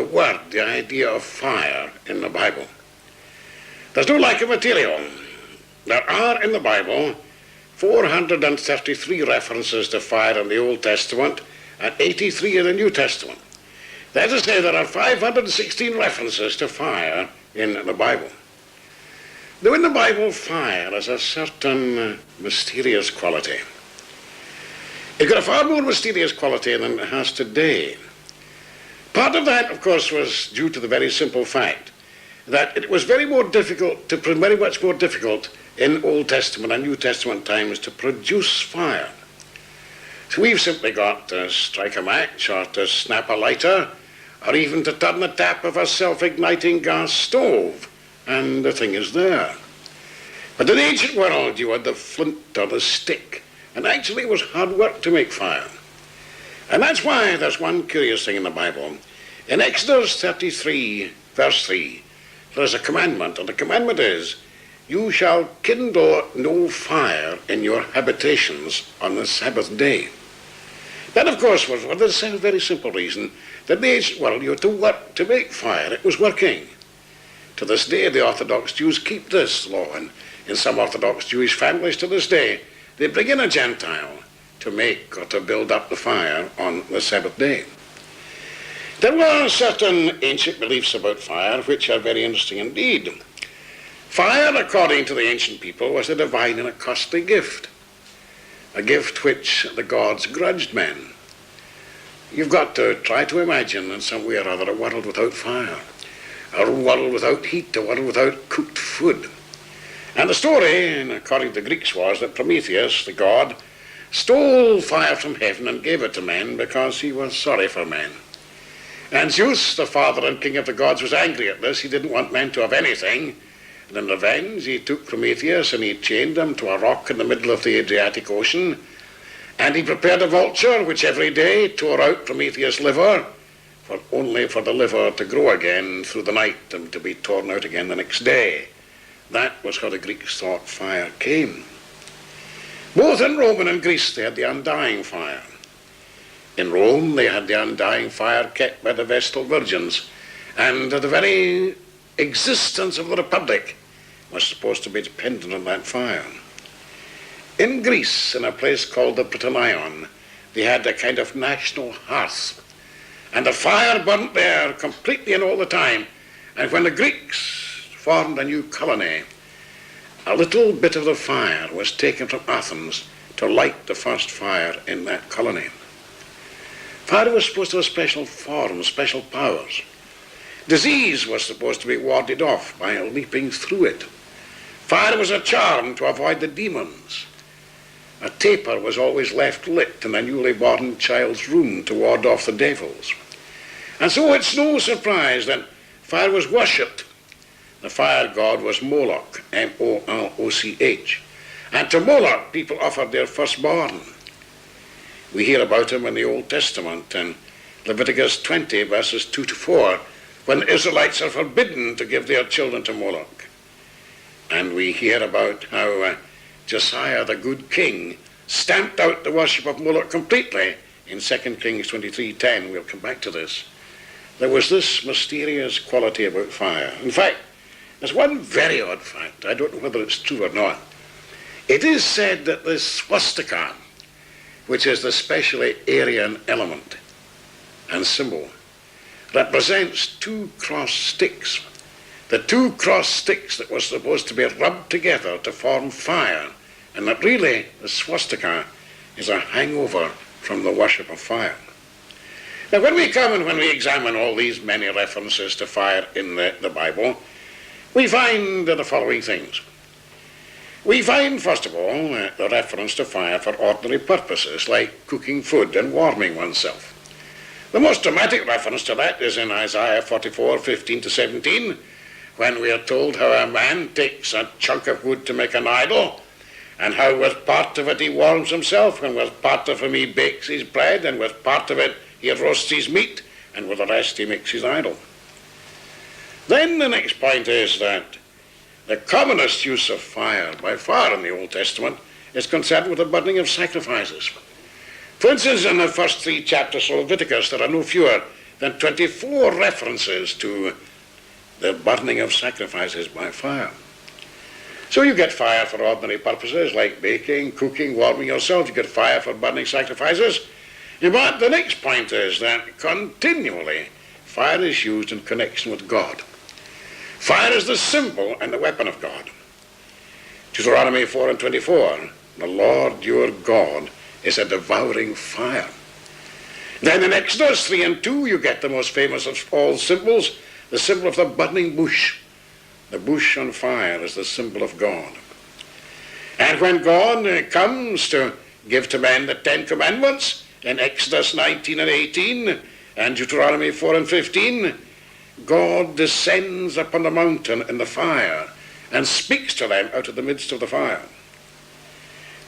word, the idea of fire in the Bible. There's no lack of material. There are in the Bible 433 references to fire in the Old Testament and 83 in the New Testament. That is to say, there are 516 references to fire in the Bible. Now, in the Bible, fire has a certain mysterious quality. It got a far more mysterious quality than it has today. Part of that, of course, was due to the very simple fact that it was very much more difficult in Old Testament and New Testament times to produce fire. So we've simply got to strike a match or to snap a lighter or even to turn the tap of a self-igniting gas stove, and the thing is there. But in the ancient world, you had the flint or the stick, and actually it was hard work to make fire. And that's why there's one curious thing in the Bible. In Exodus 33, verse 3, there's a commandment, and the commandment is, you shall kindle no fire in your habitations on the Sabbath day. That, of course, was for the very simple reason that in the ancient world you had to work to make fire. It was working. To this day, the Orthodox Jews keep this law, and in some Orthodox Jewish families to this day, they bring in a Gentile to make or to build up the fire on the Sabbath day. There were certain ancient beliefs about fire which are very interesting indeed. Fire, according to the ancient people, was a divine and a costly gift, a gift which the gods grudged men. You've got to try to imagine in some way or other a world without fire, a world without heat, a world without cooked food. And the story, according to the Greeks, was that Prometheus, the god, stole fire from heaven and gave it to men because he was sorry for men. And Zeus, the father and king of the gods, was angry at this. He didn't want men to have anything. And in revenge, he took Prometheus and he chained him to a rock in the middle of the Adriatic Ocean. And he prepared a vulture which every day tore out Prometheus' liver, only for the liver to grow again through the night and to be torn out again the next day. That was how the Greeks thought fire came. Both in Rome and in Greece they had the undying fire. In Rome they had the undying fire kept by the Vestal Virgins, and the very existence of the Republic was supposed to be dependent on that fire. In Greece, in a place called the Prytaneion, they had a kind of national hearth, and the fire burnt there completely and all the time. And when the Greeks formed a new colony, a little bit of the fire was taken from Athens to light the first fire in that colony. Fire was supposed to have special forms, special powers. Disease was supposed to be warded off by leaping through it. Fire was a charm to avoid the demons. A taper was always left lit in a newly born child's room to ward off the devils. And so it's no surprise that fire was worshipped. The fire god was Moloch, M-O-L-O-C-H. And to Moloch, people offered their firstborn. We hear about him in the Old Testament in Leviticus 20, verses 2 to 4, when the Israelites are forbidden to give their children to Moloch. And we hear about how Josiah, the good king, stamped out the worship of Moloch completely in 2 Kings 23:10. We'll come back to this. There was this mysterious quality about fire. In fact, there's one very odd fact. I don't know whether it's true or not. It is said that the swastika, which is the specially Aryan element and symbol, represents two crossed sticks. The two crossed sticks that were supposed to be rubbed together to form fire, and that really the swastika is a hangover from the worship of fire. Now when we come and when we examine all these many references to fire in the Bible, we find the following things. We find, first of all, the reference to fire for ordinary purposes, like cooking food and warming oneself. The most dramatic reference to that is in Isaiah 44:15 to 17, when we are told how a man takes a chunk of wood to make an idol, and how with part of it he warms himself, and with part of it he bakes his bread, and with part of it he roasts his meat, and with the rest he makes his idol. Then the next point is that the commonest use of fire by far in the Old Testament is concerned with the burning of sacrifices. For instance, in the first 3 chapters of Leviticus, there are no fewer than 24 references to the burning of sacrifices by fire. So you get fire for ordinary purposes like baking, cooking, warming yourself. You get fire for burning sacrifices. But the next point is that continually fire is used in connection with God. Fire is the symbol and the weapon of God. Deuteronomy 4:24, the Lord your God is a devouring fire. Then in Exodus 3:2, you get the most famous of all symbols, the symbol of the burning bush. The bush on fire is the symbol of God. And when God comes to give to men the 10 Commandments in Exodus 19 and 18 and Deuteronomy 4 and 15, God descends upon the mountain in the fire and speaks to them out of the midst of the fire.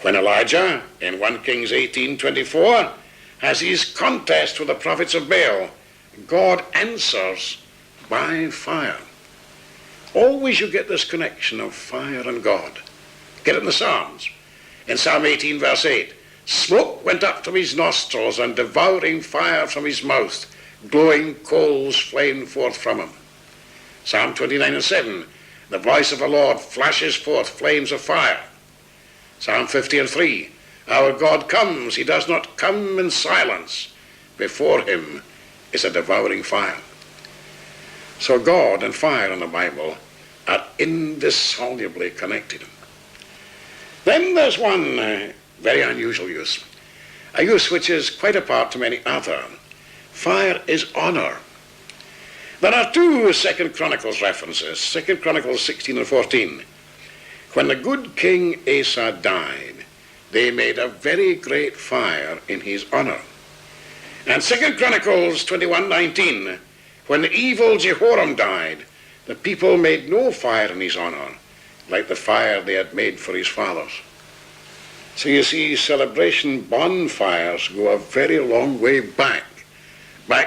When Elijah, in 1 Kings 18:24, has his contest with the prophets of Baal, God answers by fire. Always you get this connection of fire and God. Get it in the Psalms. In Psalm 18 verse 8, smoke went up from his nostrils and devouring fire from his mouth, glowing coals flamed forth from him. Psalm 29 and 7, the voice of the Lord flashes forth flames of fire. Psalm 50 and 3, our God comes, he does not come in silence. Before him is a devouring fire. So God and fire in the Bible are indissolubly connected. Then there's one very unusual use, a use which is quite apart from any other. Fire is honor. There are 2 2 Chronicles references, 2 Chronicles 16 and 14. When the good King Asa died, they made a very great fire in his honor. And 2 Chronicles 21:19, when the evil Jehoram died, the people made no fire in his honor, like the fire they had made for his fathers. So you see, celebration bonfires go a very long way back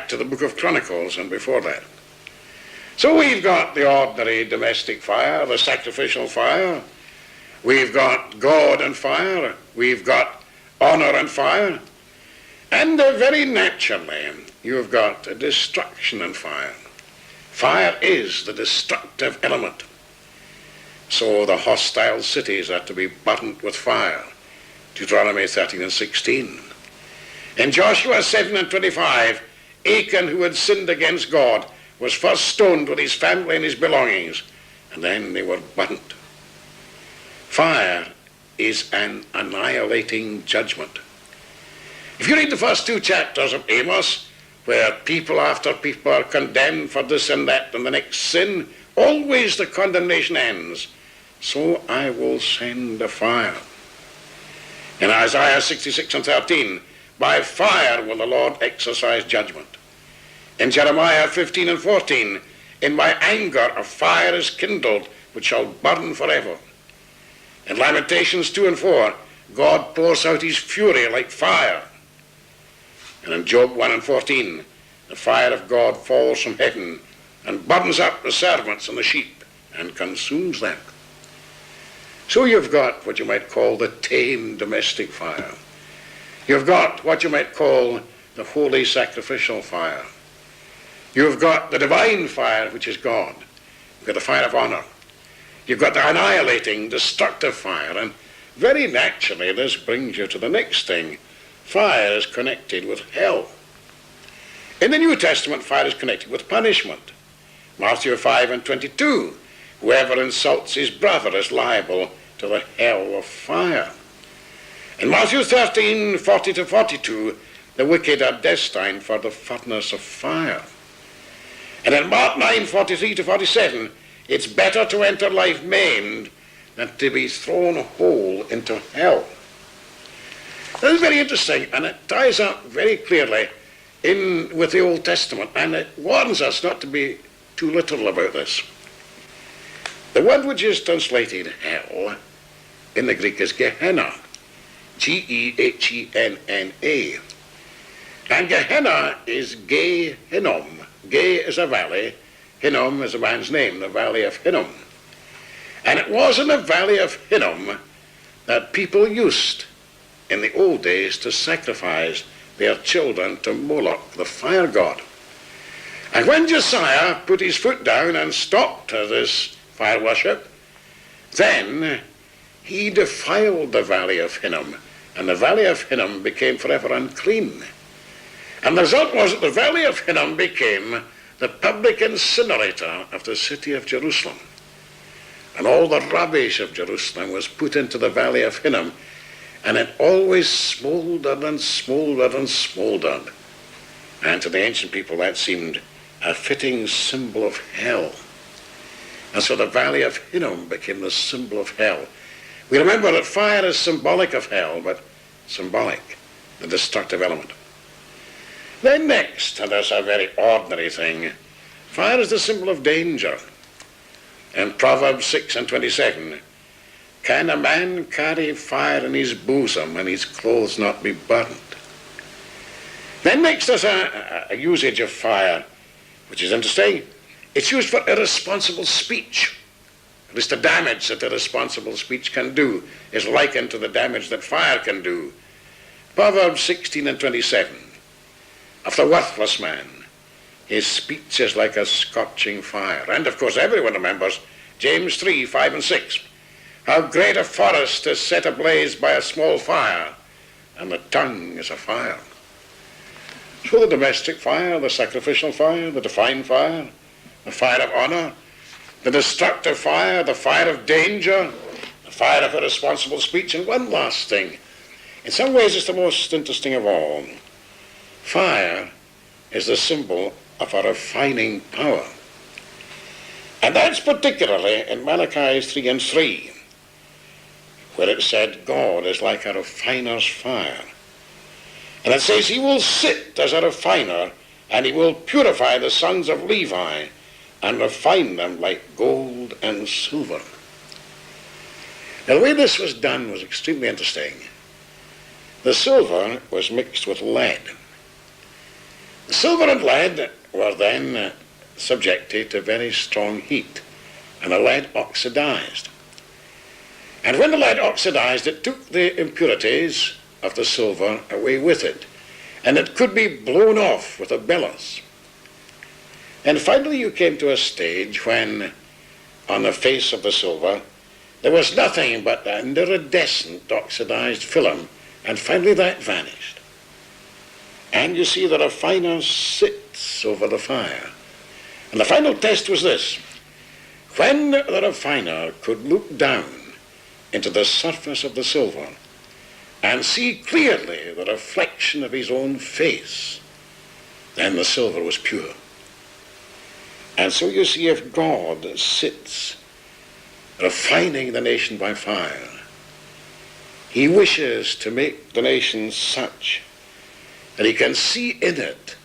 to the book of Chronicles and before that. So we've got the ordinary domestic fire, the sacrificial fire. We've got God and fire. We've got honor and fire. And very naturally, you've got destruction and fire. Fire is the destructive element. So the hostile cities are to be burnt with fire. Deuteronomy 13 and 16. In Joshua 7 and 25, Achan, who had sinned against God, was first stoned with his family and his belongings, and then they were burnt. Fire is an annihilating judgment. If you read the first 2 chapters of Amos, where people after people are condemned for this and that and the next sin, always the condemnation ends. So I will send a fire. In Isaiah 66 and 13, by fire will the Lord exercise judgment. In Jeremiah 15 and 14, in my anger a fire is kindled which shall burn forever. In Lamentations 2 and 4, God pours out his fury like fire. And in Job 1 and 14, the fire of God falls from heaven and burns up the servants and the sheep and consumes them. So you've got what you might call the tame domestic fire. You've got what you might call the holy sacrificial fire. You've got the divine fire, which is God. You've got the fire of honor. You've got the annihilating, destructive fire. And very naturally, this brings you to the next thing. Fire is connected with hell. In the New Testament, fire is connected with punishment. Matthew 5 and 22, whoever insults his brother is liable to the hell of fire. In Matthew 13, 40 to 42, the wicked are destined for the furnace of fire. And in Mark 9, 43 to 47, it's better to enter life maimed than to be thrown whole into hell. That is very interesting, and it ties up very clearly in with the Old Testament, and it warns us not to be too literal about this. The word which is translated hell in the Greek is Gehenna, Gehenna. And Gehenna is Ge Hinnom. Ge is a valley, Hinnom is a man's name, the valley of Hinnom. And it was in the valley of Hinnom that people used in the old days to sacrifice their children to Moloch, the fire god. And when Josiah put his foot down and stopped this fire worship, then he defiled the valley of Hinnom, and the valley of Hinnom became forever unclean. And the result was that the valley of Hinnom became the public incinerator of the city of Jerusalem. And all the rubbish of Jerusalem was put into the valley of Hinnom, and it always smoldered and smoldered and smoldered. And to the ancient people that seemed a fitting symbol of hell. And so the valley of Hinnom became the symbol of hell. We remember that fire is symbolic of hell, but symbolic, the destructive element. Then next, and that's a very ordinary thing, fire is the symbol of danger. In Proverbs 6:27, can a man carry fire in his bosom and his clothes not be burnt? Then next there's a usage of fire, which is interesting. It's used for irresponsible speech. At least the damage that irresponsible speech can do is likened to the damage that fire can do. Proverbs 16:27. Of the worthless man, his speech is like a scorching fire. And of course everyone remembers James 3:5-6. How great a forest is set ablaze by a small fire, and the tongue is a fire. So the domestic fire, the sacrificial fire, the divine fire, the fire of honor, the destructive fire, the fire of danger, the fire of irresponsible speech, and one last thing. In some ways it's the most interesting of all. Fire is the symbol of a refining power. And that's particularly in Malachi 3:3, where it said God is like a refiner's fire. And it says he will sit as a refiner, and he will purify the sons of Levi and refine them like gold and silver. Now the way this was done was extremely interesting. The silver was mixed with lead. The silver and lead were then subjected to very strong heat, and the lead oxidized. And when the lead oxidized, it took the impurities of the silver away with it, and it could be blown off with a bellows. And finally you came to a stage when on the face of the silver there was nothing but an iridescent oxidized film, and finally that vanished. And you see the refiner sits over the fire. And the final test was this: when the refiner could look down into the surface of the silver and see clearly the reflection of his own face, then the silver was pure. And so you see, if God sits refining the nation by fire, he wishes to make the nation such that he can see in it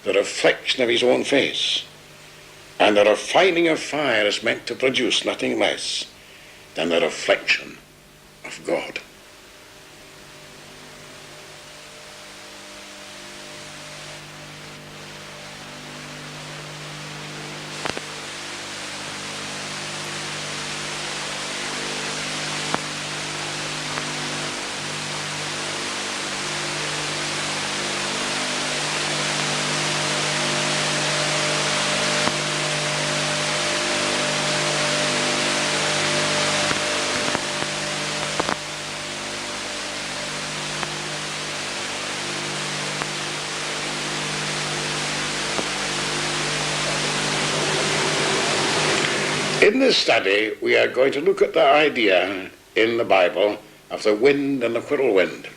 the reflection of his own face. And the refining of fire is meant to produce nothing less than the reflection of God. In this study, we are going to look at the idea in the Bible of the wind and the whirlwind.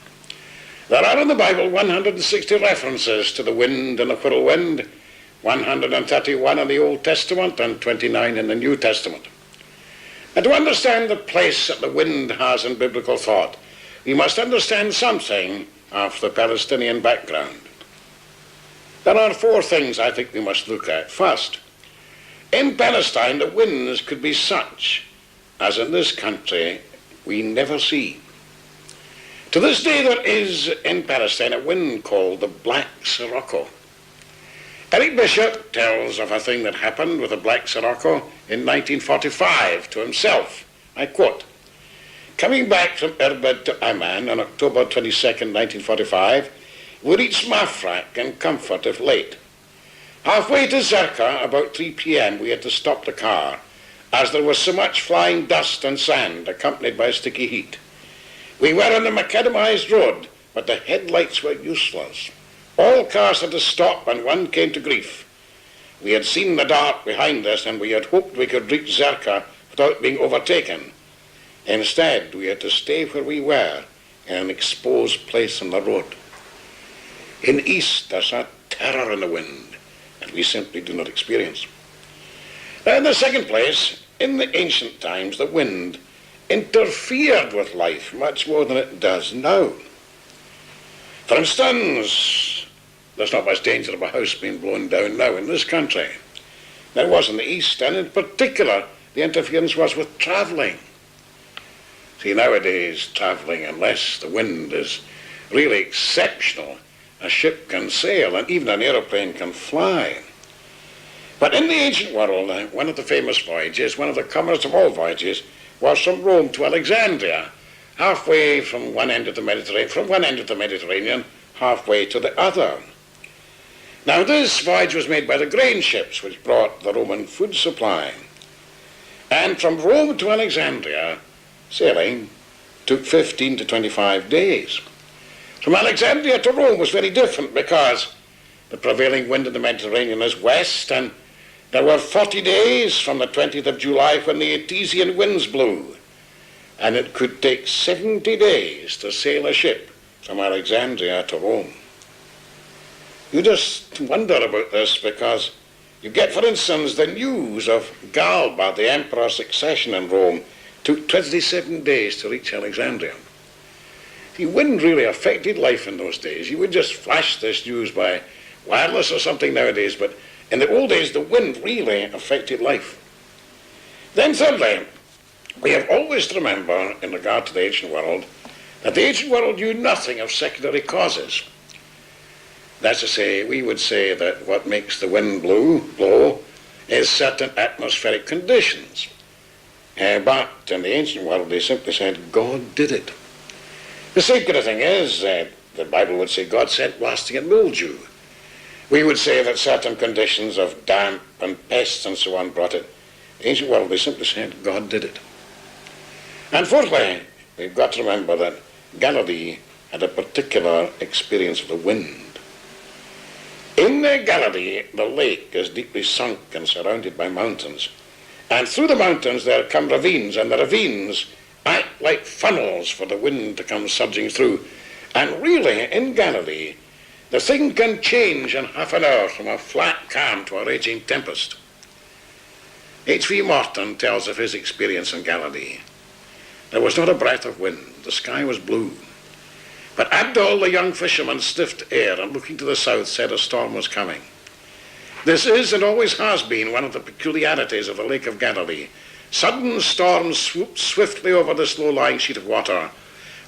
There are in the Bible 160 references to the wind and the whirlwind, 131 in the Old Testament and 29 in the New Testament. And to understand the place that the wind has in biblical thought, we must understand something of the Palestinian background. There are four things I think we must look at. First, in Palestine, the winds could be such as in this country we never see. To this day there is in Palestine a wind called the Black Sirocco. Eric Bishop tells of a thing that happened with the Black Sirocco in 1945 to himself. I quote, "Coming back from Irbid to Amman on October 22nd, 1945, we reached Mafraq in comfort if late. Halfway to Zerka, about 3 p.m., we had to stop the car, as there was so much flying dust and sand, accompanied by sticky heat. We were on the macadamized road, but the headlights were useless. All cars had to stop, and one came to grief. We had seen the dark behind us, and we had hoped we could reach Zerka without being overtaken. Instead, we had to stay where we were, in an exposed place on the road. In the east, there's a terror in the wind that we simply do not experience. Now, in the second place, in the ancient times, the wind interfered with life much more than it does now. For instance, there's not much danger of a house being blown down now in this country. There was in the east, and in particular, the interference was with travelling. See, nowadays, travelling, unless the wind is really exceptional, a ship can sail, and even an aeroplane can fly. But in the ancient world, one of the famous voyages, one of the commonest of all voyages, was from Rome to Alexandria, halfway from one end of the Mediterranean, halfway to the other. Now, this voyage was made by the grain ships, which brought the Roman food supply. And from Rome to Alexandria, sailing took 15 to 25 days. From Alexandria to Rome was very different, because the prevailing wind in the Mediterranean is west, and there were 40 days from the 20th of July when the Etesian winds blew, and it could take 70 days to sail a ship from Alexandria to Rome. You just wonder about this, because you get, for instance, the news of Galba, the emperor's succession in Rome, took 27 days to reach Alexandria. The wind really affected life in those days. You would just flash this news by wireless or something nowadays, but in the old days, the wind really affected life. Then thirdly, we have always to remember, in regard to the ancient world, that the ancient world knew nothing of secondary causes. That's to say, we would say that what makes the wind blow is certain atmospheric conditions. But in the ancient world, they simply said, God did it. The same kind of thing is, the Bible would say, God sent blasting and mildew. We would say that certain conditions of damp and pests and so on brought it. The ancient world, they simply said, God did it. And fourthly, we've got to remember that Galilee had a particular experience of the wind. In Galilee, the lake is deeply sunk and surrounded by mountains. And through the mountains there come ravines, and the ravines act like funnels for the wind to come surging through. And really, in Galilee, the thing can change in half an hour from a flat calm to a raging tempest. H.V. Morton tells of his experience in Galilee. There was not a breath of wind. The sky was blue. But Abdul, the young fisherman, sniffed air, and looking to the south said a storm was coming. This is and always has been one of the peculiarities of the Lake of Galilee. Sudden storms swooped swiftly over this low-lying sheet of water,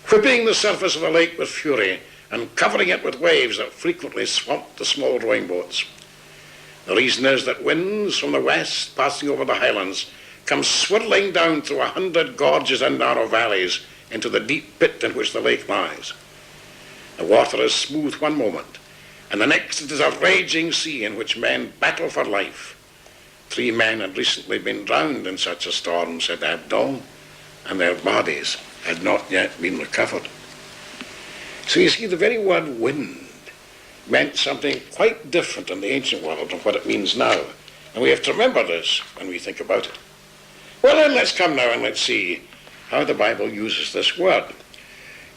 whipping the surface of the lake with fury and covering it with waves that frequently swamped the small rowing boats. The reason is that winds from the west passing over the highlands come swirling down through 100 gorges and narrow valleys into the deep pit in which the lake lies. The water is smooth one moment, and the next it is a raging sea in which men battle for life. 3 men had recently been drowned in such a storm, said Abdul, and their bodies had not yet been recovered. So you see, the very word wind meant something quite different in the ancient world from what it means now. And we have to remember this when we think about it. Well then, let's come now and let's see how the Bible uses this word.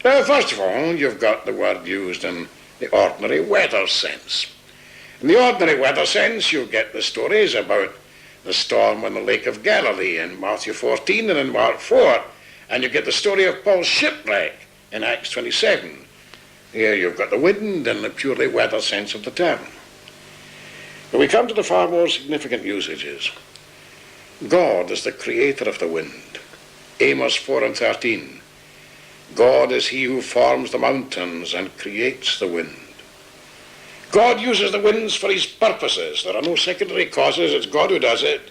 Now, first of all, you've got the word used in the ordinary weather sense. In the ordinary weather sense, you get the stories about the storm on the Lake of Galilee in Matthew 14 and in Mark 4, and you get the story of Paul's shipwreck in Acts 27. Here you've got the wind in the purely weather sense of the term. But we come to the far more significant usages. God is the creator of the wind. Amos 4 and 13. God is he who forms the mountains and creates the wind. God uses the winds for his purposes. There are no secondary causes. It's God who does it.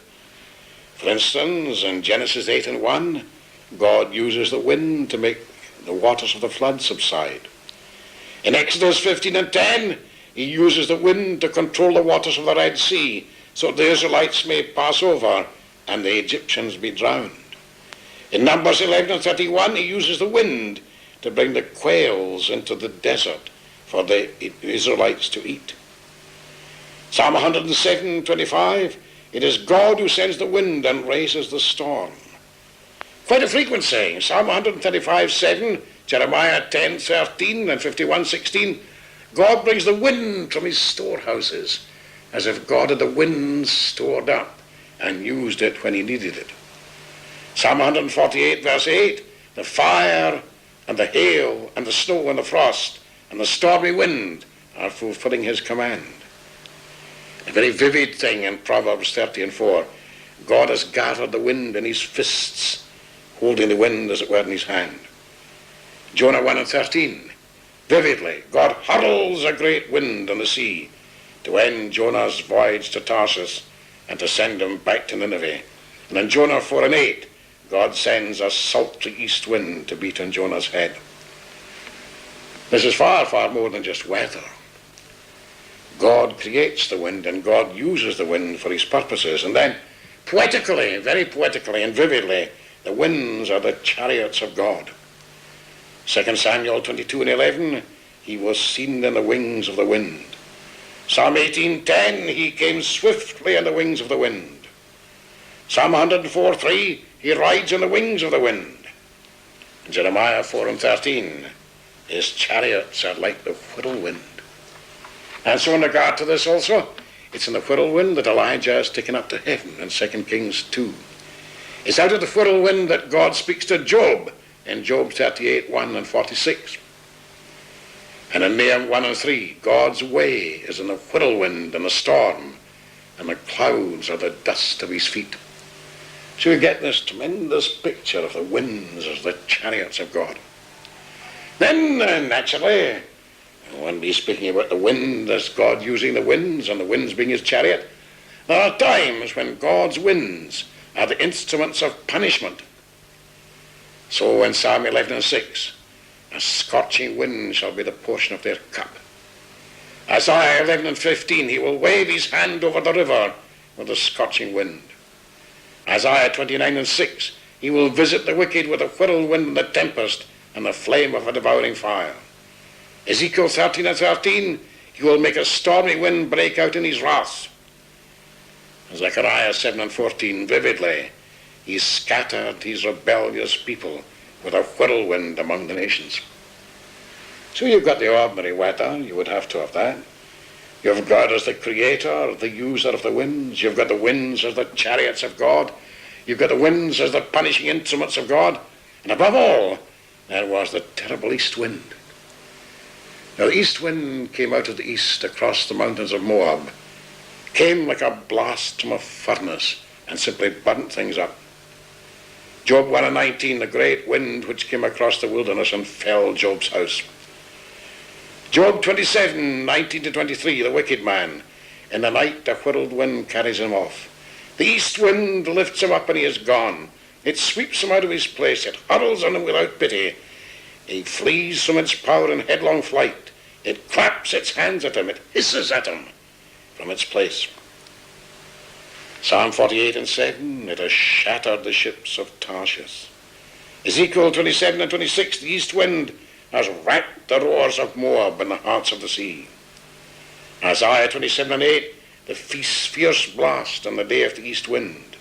For instance, in Genesis 8 and 1, God uses the wind to make the waters of the flood subside. In Exodus 15 and 10, he uses the wind to control the waters of the Red Sea, so the Israelites may pass over and the Egyptians be drowned. In Numbers 11 and 31, he uses the wind to bring the quails into the desert for the Israelites to eat. Psalm 107:25, it is God who sends the wind and raises the storm. Quite a frequent saying. Psalm 135:7, Jeremiah 10:13 and 51:16, God brings the wind from his storehouses, as if God had the wind stored up and used it when he needed it. Psalm 148 verse 8, the fire and the hail and the snow and the frost and the stormy wind are fulfilling his command. A very vivid thing in Proverbs 30:4, God has gathered the wind in his fists, holding the wind as it were in his hand. Jonah 1:13, vividly, God hurls a great wind on the sea to end Jonah's voyage to Tarsus and to send him back to Nineveh. And in Jonah 4:8, God sends a sultry east wind to beat on Jonah's head. This is far, far more than just weather. God creates the wind and God uses the wind for his purposes. And then poetically, very poetically and vividly, the winds are the chariots of God. 2 Samuel 22:11, he was seen in the wings of the wind. Psalm 18:10, he came swiftly on the wings of the wind. Psalm 104:3, he rides on the wings of the wind. In Jeremiah 4:13, his chariots are like the whirlwind. And so in regard to this also, it's in the whirlwind that Elijah is taken up to heaven in 2 Kings 2. It's out of the whirlwind that God speaks to Job in Job 38:1 and 46. And in Nahum 1 and 3, God's way is in the whirlwind and the storm, and the clouds are the dust of his feet. So you get this tremendous picture of the winds as the chariots of God. Then, naturally, when we're speaking about the wind as God using the winds and the winds being his chariot, there are times when God's winds are the instruments of punishment. So in Psalm 11:6, a scorching wind shall be the portion of their cup. Isaiah 11:15, he will wave his hand over the river with a scorching wind. Isaiah 29:6, he will visit the wicked with a whirlwind and the tempest and the flame of a devouring fire. Ezekiel 13:13, he will make a stormy wind break out in his wrath. Zechariah 7:14, vividly, he scattered his rebellious people with a whirlwind among the nations. So you've got the ordinary weather, you would have to have that. You've God as the creator, the user of the winds. You've got the winds as the chariots of God. You've got the winds as the punishing instruments of God. And above all, there was the terrible east wind. Now the east wind came out of the east across the mountains of Moab, came like a blast from a furnace and simply burnt things up. Job 1:19, the great wind which came across the wilderness and felled Job's house. Job 27:19-23, the wicked man, in the night a whirlwind carries him off. The east wind lifts him up and he is gone. It sweeps him out of his place. It hurls on him without pity. He flees from its power in headlong flight. It claps its hands at him. It hisses at him from its place. Psalm 48:7, it has shattered the ships of Tarshish. Ezekiel 27:26, the east wind has wrapped the roars of Moab in the hearts of the sea. Isaiah 27:8, the fierce blast on the day of the east wind.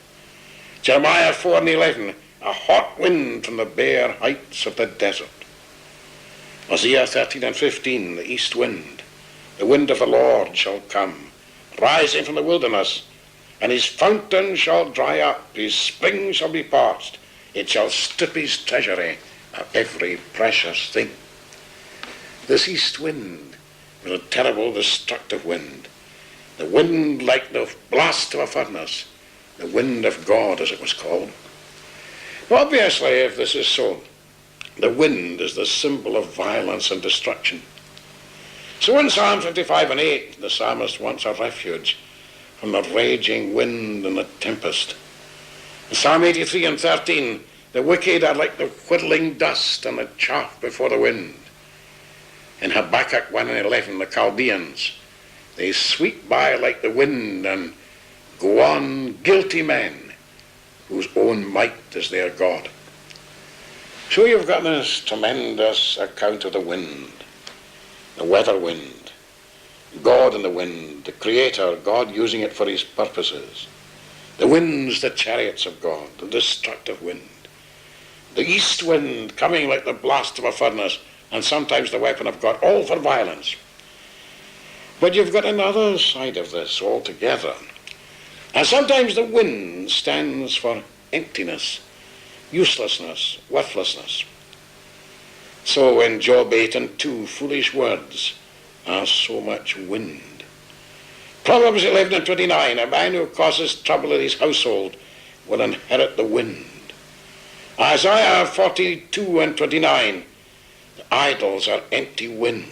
Jeremiah 4:11, a hot wind from the bare heights of the desert. Hosea 13:15, the east wind. The wind of the Lord shall come, rising from the wilderness, and his fountain shall dry up, his spring shall be parched, it shall strip his treasury of every precious thing. This east wind was a terrible destructive wind, the wind like the blast of a furnace, the wind of God as it was called. Obviously, if this is so, the wind is the symbol of violence and destruction. So in Psalm 25:8, the psalmist wants a refuge from the raging wind and the tempest. In Psalm 83:13, the wicked are like the whirling dust and the chaff before the wind. In Habakkuk 1:11, the Chaldeans, they sweep by like the wind and go on, guilty men whose own might is their God. So you've got this tremendous account of the wind, the weather wind, God in the wind, the Creator, God using it for his purposes. The winds, the chariots of God, the destructive wind. The east wind coming like the blast of a furnace, and sometimes the weapon of God, all for violence. But you've got another side of this altogether. And sometimes the wind stands for emptiness, uselessness, worthlessness. So in Job 8:2, foolish words are so much wind. Proverbs 11:29, a man who causes trouble in his household will inherit the wind. Isaiah 42:29, the idols are empty wind.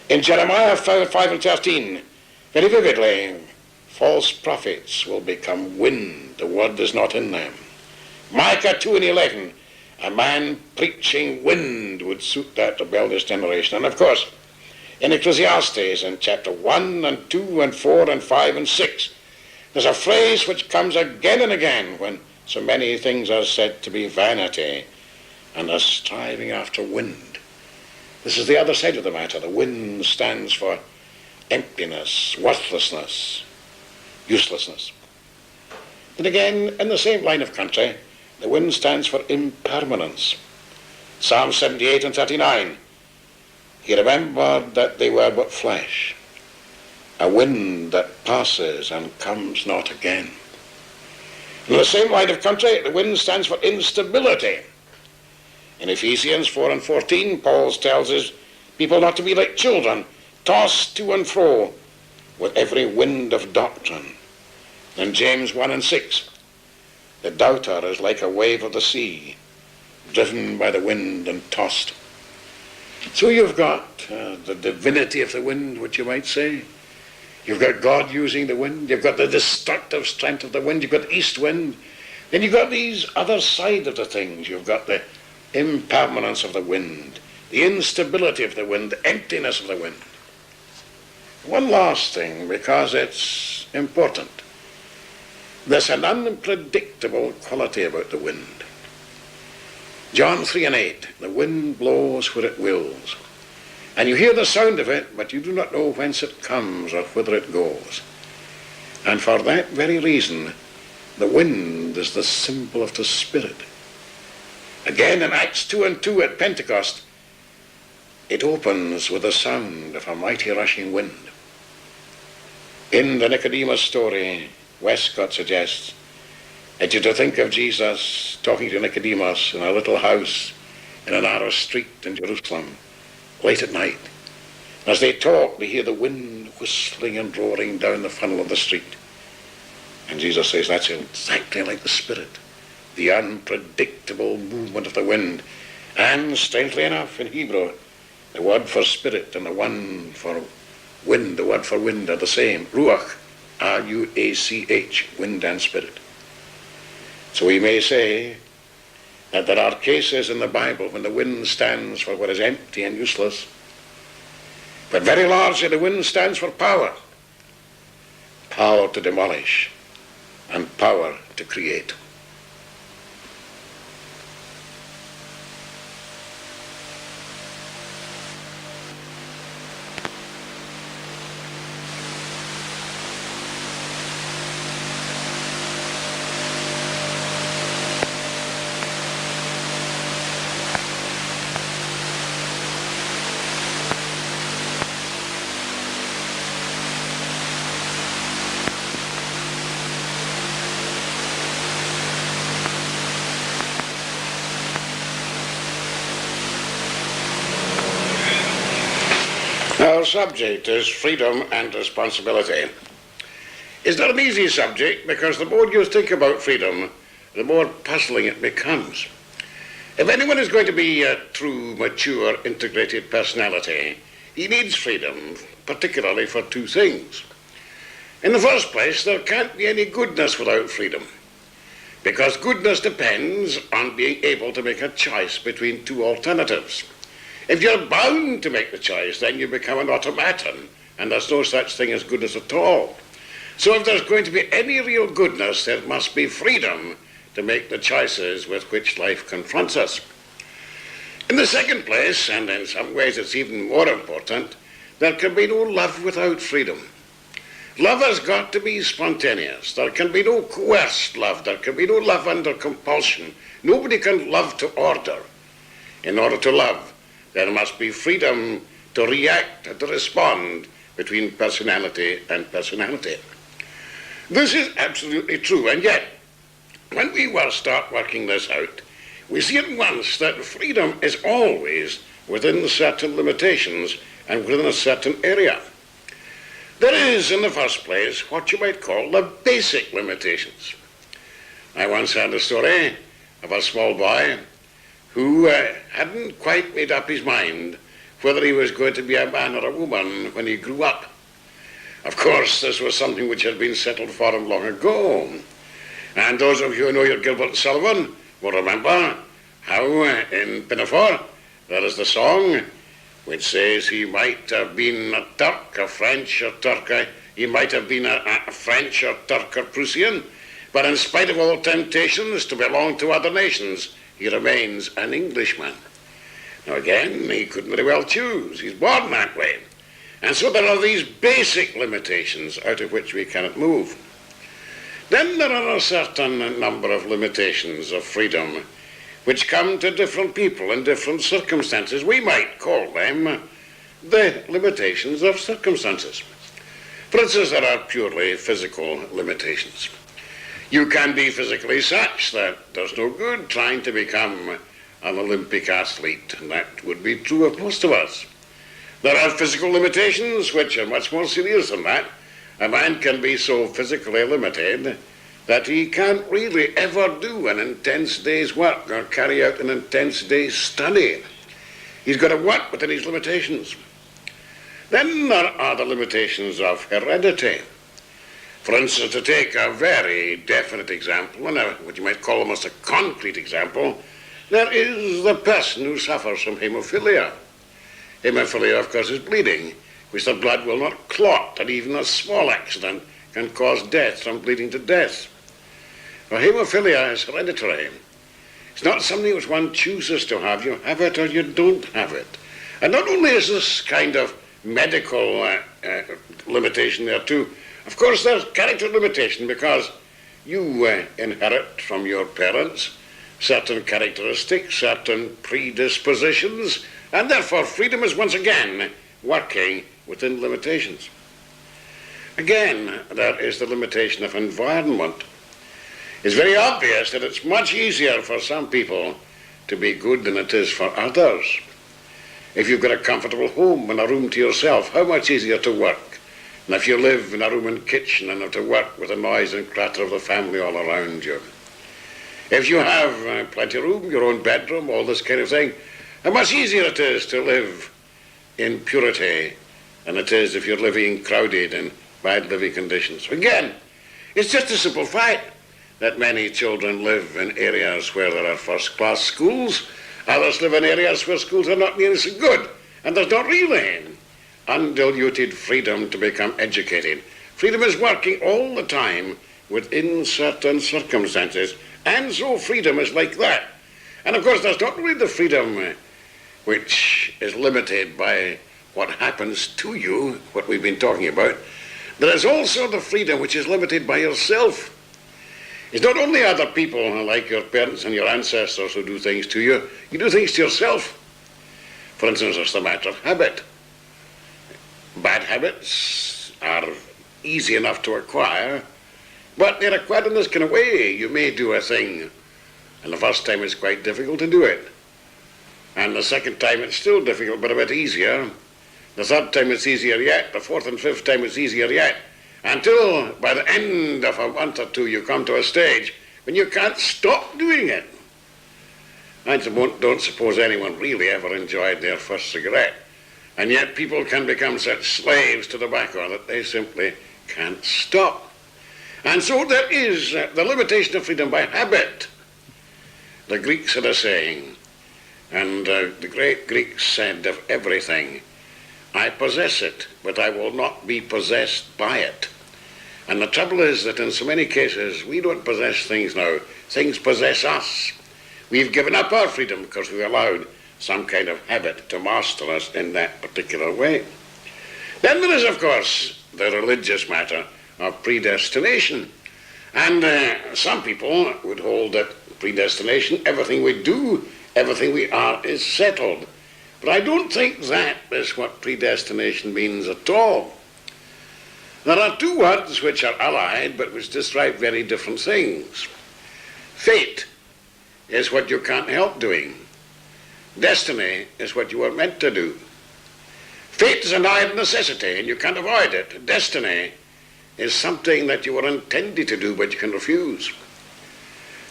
In Jeremiah 5:13, very vividly, false prophets will become wind. The word is not in them. Micah 2:11, a man preaching wind would suit that rebellious generation. And of course, in Ecclesiastes, in chapter 1 and 2 and 4 and 5 and 6, there's a phrase which comes again and again when so many things are said to be vanity and are striving after wind. This is the other side of the matter. The wind stands for emptiness, worthlessness, uselessness. Then again, in the same line of country, the wind stands for impermanence. Psalm 78:39, he remembered that they were but flesh, a wind that passes and comes not again. In the same line of country, the wind stands for instability. In Ephesians 4:14, Paul tells his people not to be like children, tossed to and fro with every wind of doctrine. In James 1:6, the doubter is like a wave of the sea, driven by the wind and tossed. So you've got the divinity of the wind, which you might say. You've got God using the wind. You've got the destructive strength of the wind. You've got the east wind. Then you've got these other side of the things. You've got the impermanence of the wind, the instability of the wind, the emptiness of the wind. One last thing, because it's important. There's an unpredictable quality about the wind. John 3:8, the wind blows where it wills. And you hear the sound of it, but you do not know whence it comes or whither it goes. And for that very reason, the wind is the symbol of the Spirit. Again, in Acts 2:2 at Pentecost, it opens with the sound of a mighty rushing wind. In the Nicodemus story, Westcott suggests that you're to think of Jesus talking to Nicodemus in a little house in a narrow street in Jerusalem, late at night. As they talk, they hear the wind whistling and roaring down the funnel of the street. And Jesus says that's exactly like the Spirit, the unpredictable movement of the wind. And strangely enough, in Hebrew, the word for spirit and the one for wind, the word for wind are the same. Ruach, R-U-A-C-H, wind and spirit. So we may say that there are cases in the Bible when the wind stands for what is empty and useless. But very largely the wind stands for power. Power to demolish and power to create. Our subject is freedom and responsibility. It's not an easy subject because the more you think about freedom, the more puzzling it becomes. If anyone is going to be a true, mature, integrated personality, he needs freedom, particularly for two things. In the first place, there can't be any goodness without freedom, because goodness depends on being able to make a choice between two alternatives. If you're bound to make the choice, then you become an automaton, and there's no such thing as goodness at all. So if there's going to be any real goodness, there must be freedom to make the choices with which life confronts us. In the second place, and in some ways it's even more important, there can be no love without freedom. Love has got to be spontaneous. There can be no coerced love. There can be no love under compulsion. Nobody can love to order. In order to love, there must be freedom to react and to respond between personality and personality. This is absolutely true, and yet, when we start working this out, we see at once that freedom is always within certain limitations and within a certain area. There is, in the first place, what you might call the basic limitations. I once heard a story of a small boy who hadn't quite made up his mind whether he was going to be a man or a woman when he grew up. Of course, this was something which had been settled for him long ago. And those of you who know your Gilbert and Sullivan will remember how in Pinafore there is the song which says he might have been a Turk, a French or Turk, he might have been a French or Turk or Prussian, but in spite of all temptations to belong to other nations, he remains an Englishman. Now again, he couldn't very well choose. He's born that way. And so there are these basic limitations out of which we cannot move. Then there are a certain number of limitations of freedom which come to different people in different circumstances. We might call them the limitations of circumstances. For instance, there are purely physical limitations. You can be physically such that there's no good trying to become an Olympic athlete, and that would be true of most of us. There are physical limitations which are much more serious than that. A man can be so physically limited that he can't really ever do an intense day's work or carry out an intense day's study. He's got to work within his limitations. Then there are the limitations of heredity. For instance, to take a very definite example, and what you might call almost a concrete example, there is the person who suffers from hemophilia. Hemophilia, of course, is bleeding, which the blood will not clot, and even a small accident can cause death from bleeding to death. Well, hemophilia is hereditary. It's not something which one chooses to have. You have it or you don't have it. And not only is this kind of medical limitation there too, of course there's character limitation, because you inherit from your parents certain characteristics, certain predispositions, and therefore freedom is once again working within limitations. Again, there is the limitation of environment. It's very obvious that it's much easier for some people to be good than it is for others. If you've got a comfortable home and a room to yourself, how much easier to work than if you live in a room and kitchen and have to work with the noise and clatter of the family all around you. If you have plenty of room, your own bedroom, all this kind of thing, how much easier it is to live in purity than it is if you're living crowded in bad living conditions. Again, it's just a simple fact that many children live in areas where there are first-class schools, others live in areas where schools are not nearly so good, and there's not really undiluted freedom to become educated. Freedom is working all the time within certain circumstances, and so freedom is like that. And of course, there's not only the freedom which is limited by what happens to you, what we've been talking about, there is also the freedom which is limited by yourself. It's not only other people like your parents and your ancestors who do things to you, you do things to yourself. For instance, it's the matter of habit. Bad habits are easy enough to acquire, but they're acquired in this kind of way. You may do a thing, and the first time it's quite difficult to do it. And the second time it's still difficult, but a bit easier. The third time it's easier yet. The fourth and fifth time it's easier yet. Until by the end of a month or two you come to a stage when you can't stop doing it. I don't suppose anyone really ever enjoyed their first cigarette. And yet people can become such slaves to tobacco that they simply can't stop. And so there is the limitation of freedom by habit. The Greeks had a saying, And the great Greeks said of everything, I possess it, but I will not be possessed by it. And the trouble is that in so many cases, we don't possess things now. Things possess us. We've given up our freedom because we've allowed some kind of habit to master us in that particular way. Then there is, of course, the religious matter of predestination. And some people would hold that predestination, everything we do, everything we are, is settled. But I don't think that is what predestination means at all. There are two words which are allied, but which describe very different things. Fate is what you can't help doing. Destiny is what you were meant to do. Fate is an iron necessity, and you can't avoid it. Destiny is something that you were intended to do, but you can refuse.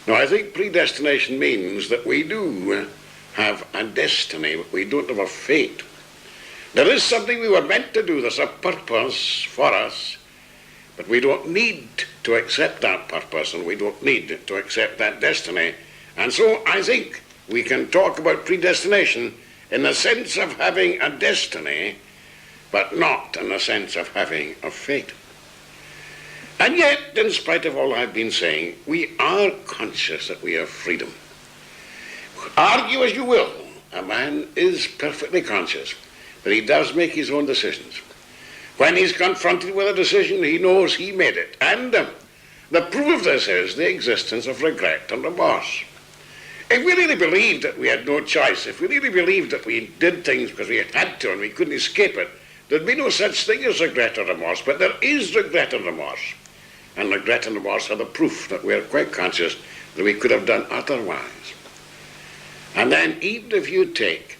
Now, I think predestination means that we do have a destiny, but we don't have a fate. There is something we were meant to do. There's a purpose for us, but we don't need to accept that purpose, and we don't need to accept that destiny. And so I think we can talk about predestination in the sense of having a destiny, but not in the sense of having a fate. And yet, in spite of all I've been saying, we are conscious that we have freedom. Argue as you will, a man is perfectly conscious that he does make his own decisions. When he's confronted with a decision, he knows he made it. And the proof of this is the existence of regret and remorse. If we really believed that we had no choice, if we really believed that we did things because we had to and we couldn't escape it, there'd be no such thing as regret or remorse. But there is regret and remorse. And regret and remorse are the proof that we are quite conscious that we could have done otherwise. And then even if you take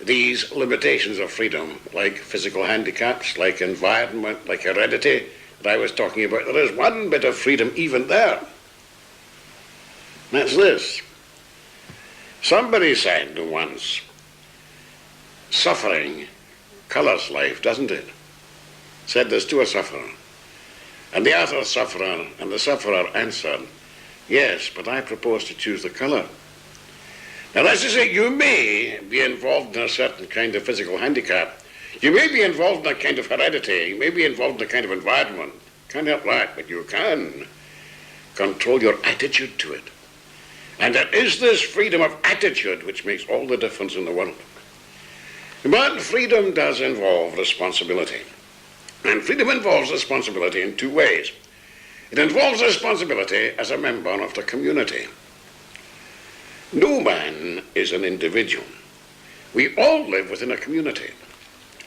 these limitations of freedom, like physical handicaps, like environment, like heredity that I was talking about, there is one bit of freedom even there. That's this. Somebody said once, suffering colours life, doesn't it? Said this to a sufferer. And the other sufferer and the sufferer answered, yes, but I propose to choose the colour. Now that's to say, you may be involved in a certain kind of physical handicap. You may be involved in a kind of heredity. You may be involved in a kind of environment. Can't help that, but you can control your attitude to it. And there is this freedom of attitude which makes all the difference in the world. But freedom does involve responsibility. And freedom involves responsibility in two ways. It involves responsibility as a member of the community. No man is an individual. We all live within a community.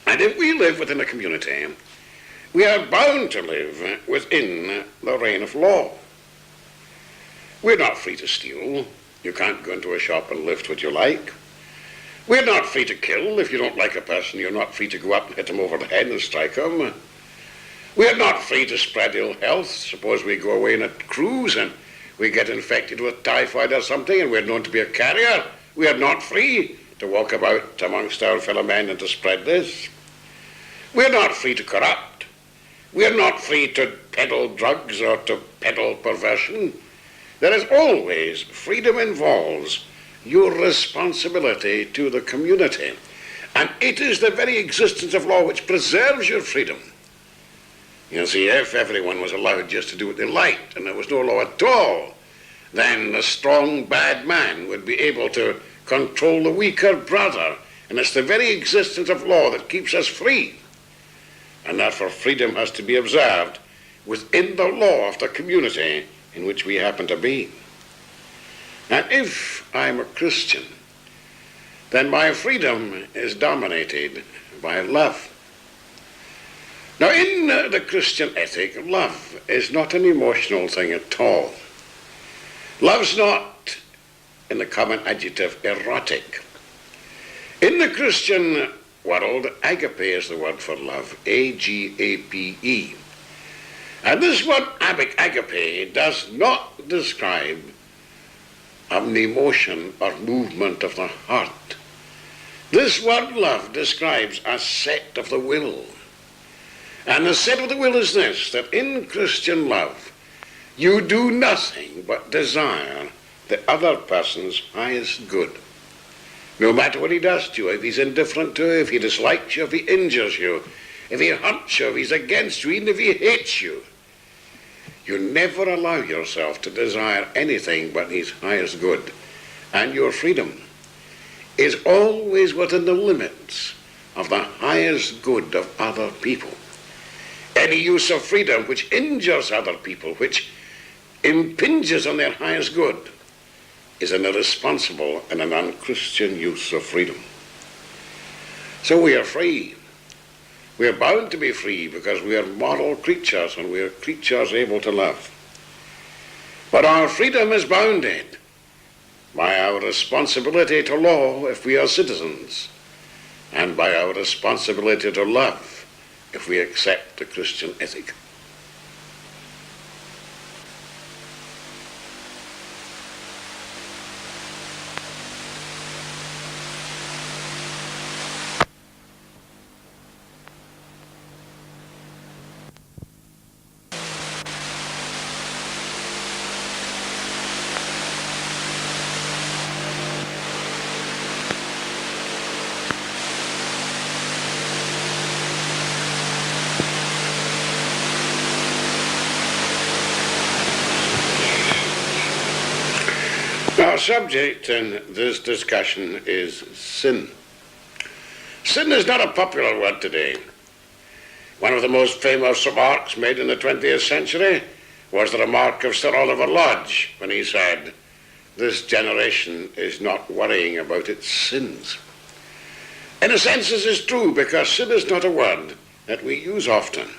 And if we live within a community, we are bound to live within the reign of law. We're not free to steal. You can't go into a shop and lift what you like. We're not free to kill. If you don't like a person, you're not free to go up and hit them over the head and strike them. We're not free to spread ill health. Suppose we go away on a cruise and we get infected with typhoid or something and we're known to be a carrier. We are not free to walk about amongst our fellow men and to spread this. We're not free to corrupt. We're not free to peddle drugs or to peddle perversion. There is always, freedom involves your responsibility to the community. And it is the very existence of law which preserves your freedom. You see, if everyone was allowed just to do what they liked and there was no law at all, then the strong bad man would be able to control the weaker brother. And it's the very existence of law that keeps us free. And therefore freedom has to be observed within the law of the community in which we happen to be. And if I'm a Christian, then my freedom is dominated by love. Now, in the Christian ethic, love is not an emotional thing at all. Love's not, in the common adjective, erotic. In the Christian world, agape is the word for love, A-G-A-P-E. And this word agape does not describe an emotion or movement of the heart. This word love describes a set of the will. And the set of the will is this, that in Christian love, you do nothing but desire the other person's highest good. No matter what he does to you, if he's indifferent to you, if he dislikes you, if he injures you, if he hurts you, if he's against you, even if he hates you, you never allow yourself to desire anything but his highest good. And your freedom is always within the limits of the highest good of other people. Any use of freedom which injures other people, which impinges on their highest good, is an irresponsible and an unchristian use of freedom. So we are free. We are bound to be free because we are moral creatures and we are creatures able to love. But our freedom is bounded by our responsibility to law if we are citizens, and by our responsibility to love if we accept the Christian ethic. Our subject in this discussion is sin. Sin is not a popular word today. One of the most famous remarks made in the 20th century was the remark of Sir Oliver Lodge when he said, "This generation is not worrying about its sins." In a sense, this is true because sin is not a word that we use often.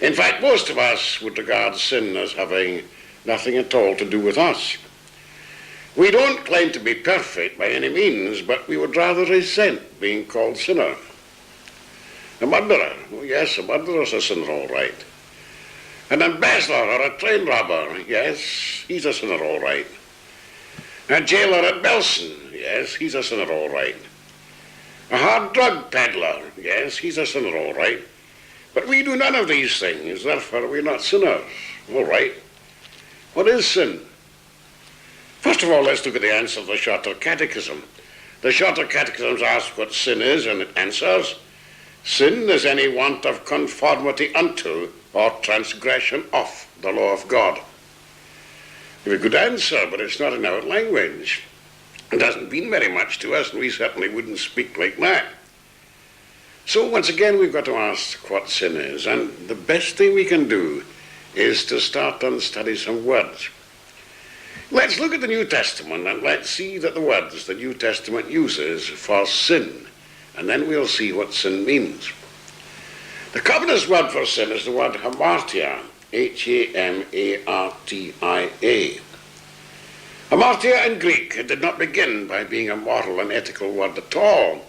In fact, most of us would regard sin as having nothing at all to do with us. We don't claim to be perfect by any means, but we would rather resent being called sinner. A murderer, oh yes, a murderer's a sinner all right. An embezzler or a train robber, yes, he's a sinner all right. A jailer at Belson, yes, he's a sinner all right. A hard drug peddler, yes, he's a sinner all right. But we do none of these things, therefore we're not sinners. All right. What is sin? First of all, let's look at the answer of the Shorter Catechism. The Shorter Catechism asks what sin is, and it answers, "Sin is any want of conformity unto or transgression of the law of God." A good answer, but it's not in our language. It doesn't mean very much to us, and we certainly wouldn't speak like that. So once again, we've got to ask what sin is, and the best thing we can do is to start and study some words. Let's look at the New Testament and let's see that the words the New Testament uses for sin, and then we'll see what sin means. The commonest word for sin is the word hamartia, H-A-M-A-R-T-I-A. Hamartia in Greek, it did not begin by being a moral and ethical word at all.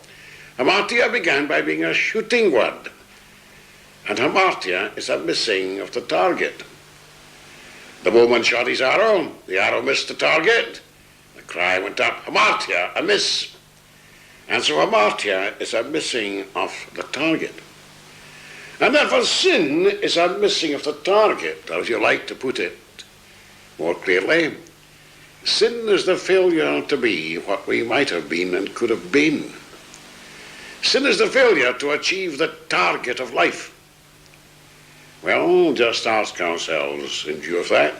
Hamartia began by being a shooting word, and hamartia is a missing of the target. The bowman shot his arrow, the arrow missed the target, the cry went up, hamartia, a miss. And so hamartia is a missing of the target. And therefore sin is a missing of the target, or as you like to put it more clearly, sin is the failure to be what we might have been and could have been. Sin is the failure to achieve the target of life. Well, just ask ourselves in view of that,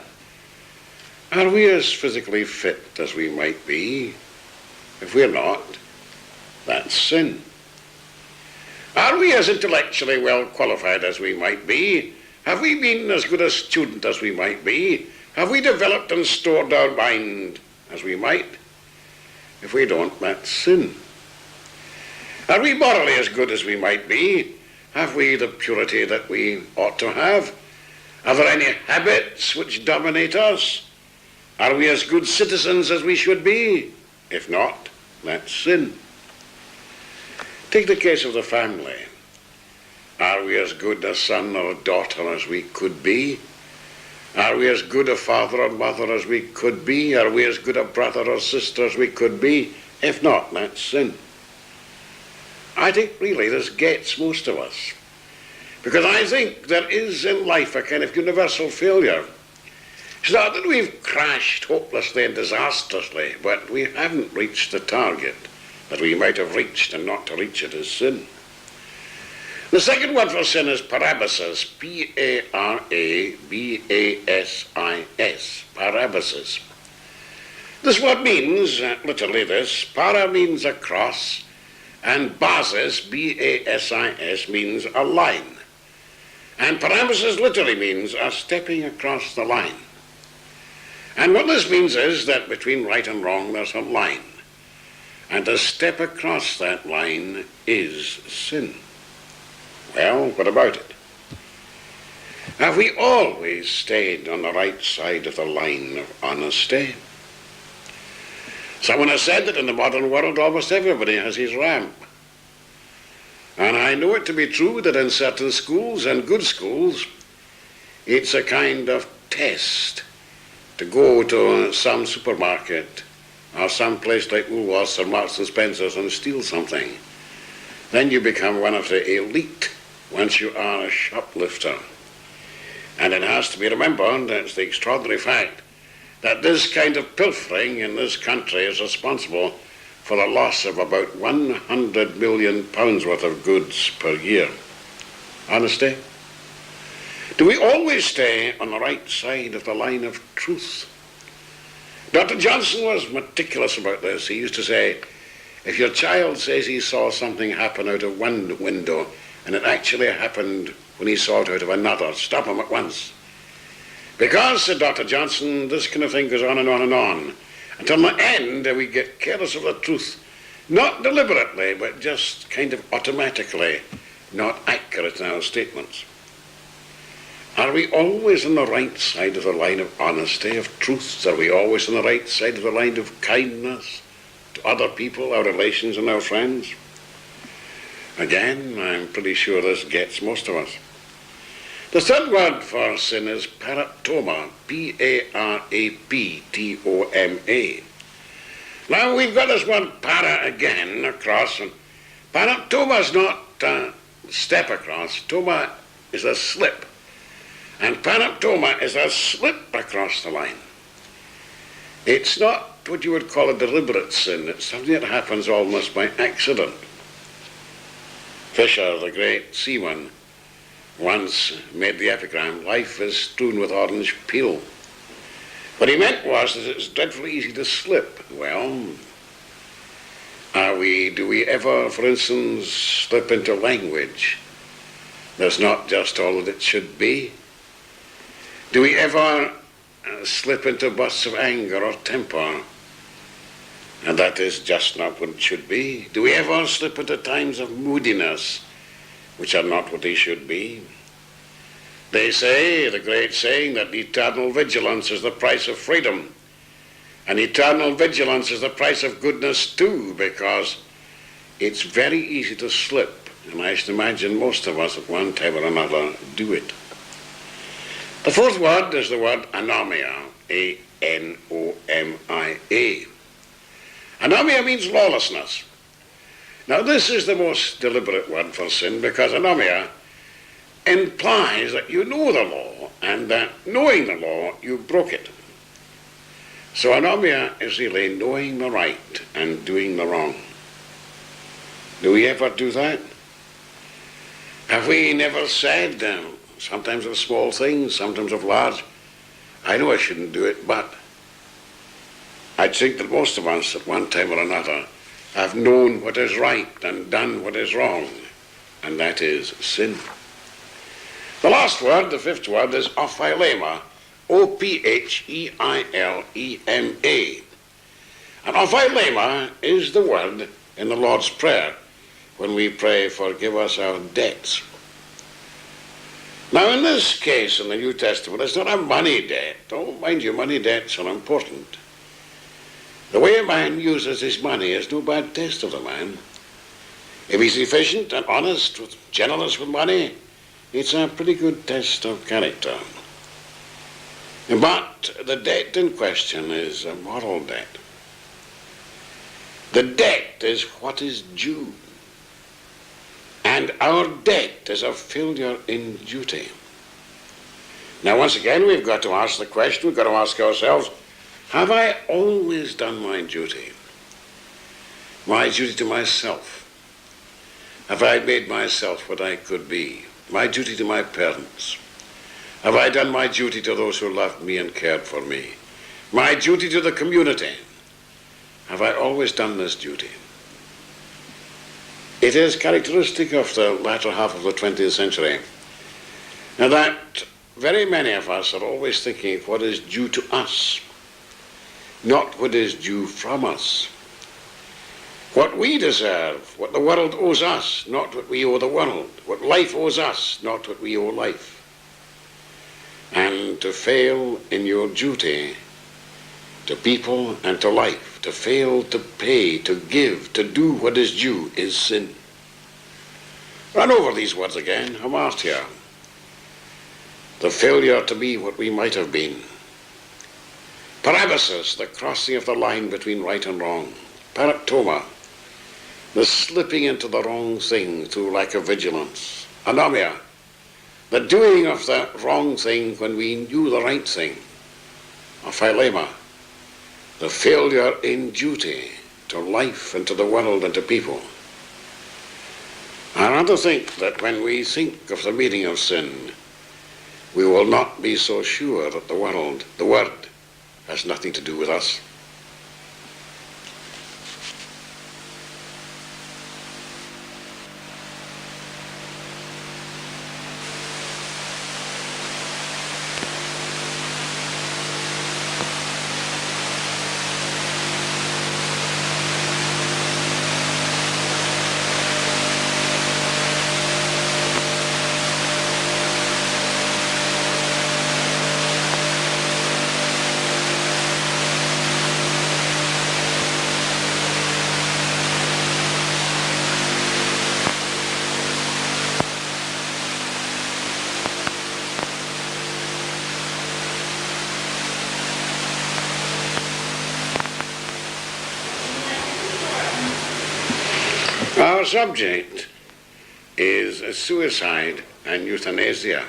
are we as physically fit as we might be? If we're not, that's sin. Are we as intellectually well qualified as we might be? Have we been as good a student as we might be? Have we developed and stored our mind as we might? If we don't, that's sin. Are we morally as good as we might be? Have we the purity that we ought to have? Are there any habits which dominate us? Are we as good citizens as we should be? If not, that's sin. Take the case of the family. Are we as good a son or a daughter as we could be? Are we as good a father or mother as we could be? Are we as good a brother or sister as we could be? If not, that's sin. I think really this gets most of us. Because I think there is in life a kind of universal failure. It's not that we've crashed hopelessly and disastrously, but we haven't reached the target. that we might have reached, and not to reach it is sin. The second word for sin is parabasis, P-A-R-A-B-A-S-I-S, parabasis. This word means, literally this, para means a cross, and basis, B-A-S-I-S, means a line. And parabasis literally means a stepping across the line. And what this means is that between right and wrong there's a line. And to step across that line is sin. Well, what about it? Have we always stayed on the right side of the line of honesty? Someone has said that in the modern world almost everybody has his ramp. And I know it to be true that in certain schools, and good schools, it's a kind of test to go to some supermarket or some place like Woolworths or Marks and Spencer's and steal something. Then you become one of the elite once you are a shoplifter. And it has to be remembered, that's the extraordinary fact, that this kind of pilfering in this country is responsible for the loss of about £100 million worth of goods per year. Honesty? Do we always stay on the right side of the line of truth? Dr. Johnson was meticulous about this. He used to say, if your child says he saw something happen out of one window and it actually happened when he saw it out of another, stop him at once. Because, said Dr. Johnson, this kind of thing goes on and on and on. Until the end, we get careless of the truth. Not deliberately, but just kind of automatically not accurate in our statements. Are we always on the right side of the line of honesty, of truth? Are we always on the right side of the line of kindness to other people, our relations and our friends? Again, I'm pretty sure this gets most of us. The third word for sin is paraptoma, P-A-R-A-P-T-O-M-A. Now, we've got this word para again, across, and paraptoma is not step across. Toma is a slip. And paraptoma is a slip across the line. It's not what you would call a deliberate sin. It's something that happens almost by accident. Fisher, the great seaman, once made the epigram, life is strewn with orange peel. What he meant was that it's dreadfully easy to slip. Well, do we ever, for instance, slip into language that's not just all that it should be? Do we ever slip into bursts of anger or temper, and that is just not what it should be? Do we ever slip into times of moodiness, which are not what they should be? They say, the great saying, that eternal vigilance is the price of freedom. And eternal vigilance is the price of goodness too, because it's very easy to slip. And I should imagine most of us at one time or another do it. The fourth word is the word anomia, A-N-O-M-I-A. Anomia means lawlessness. Now this is the most deliberate word for sin, because anomia implies that you know the law, and that knowing the law, you broke it. So anomia is really knowing the right and doing the wrong. Do we ever do that? Have we never said, sometimes of small things, sometimes of large, I know I shouldn't do it, but I think that most of us at one time or another have known what is right and done what is wrong, and that is sin. The last word, the fifth word, is ophilema, O-P-H-E-I-L-E-M-A. And ophilema is the word in the Lord's Prayer when we pray, forgive us our debts. Now in this case in the New Testament, it's not a money debt. Oh, mind you, money debts are important. The way a man uses his money is no bad test of the man. If he's efficient and honest, generous with money, it's a pretty good test of character. But the debt in question is a moral debt. The debt is what is due. And our debt is a failure in duty. Now once again we've got to ask the question, we've got to ask ourselves, have I always done my duty? My duty to myself. Have I made myself what I could be? My duty to my parents. Have I done my duty to those who loved me and cared for me? My duty to the community. Have I always done this duty? It is characteristic of the latter half of the 20th century that very many of us are always thinking of what is due to us, not what is due from us. What we deserve, what the world owes us, not what we owe the world. What life owes us, not what we owe life. And to fail in your duty to people and to life, to fail to pay, to give, to do what is due is sin. Run over these words again, hamartia. The failure to be what we might have been. Parabasis, the crossing of the line between right and wrong. Paraptoma, the slipping into the wrong thing through lack of vigilance. Anomia, the doing of the wrong thing when we knew the right thing. Philema, the failure in duty to life and to the world and to people. I rather think that when we think of the meaning of sin, we will not be so sure that the word, has nothing to do with us. Our subject is suicide and euthanasia.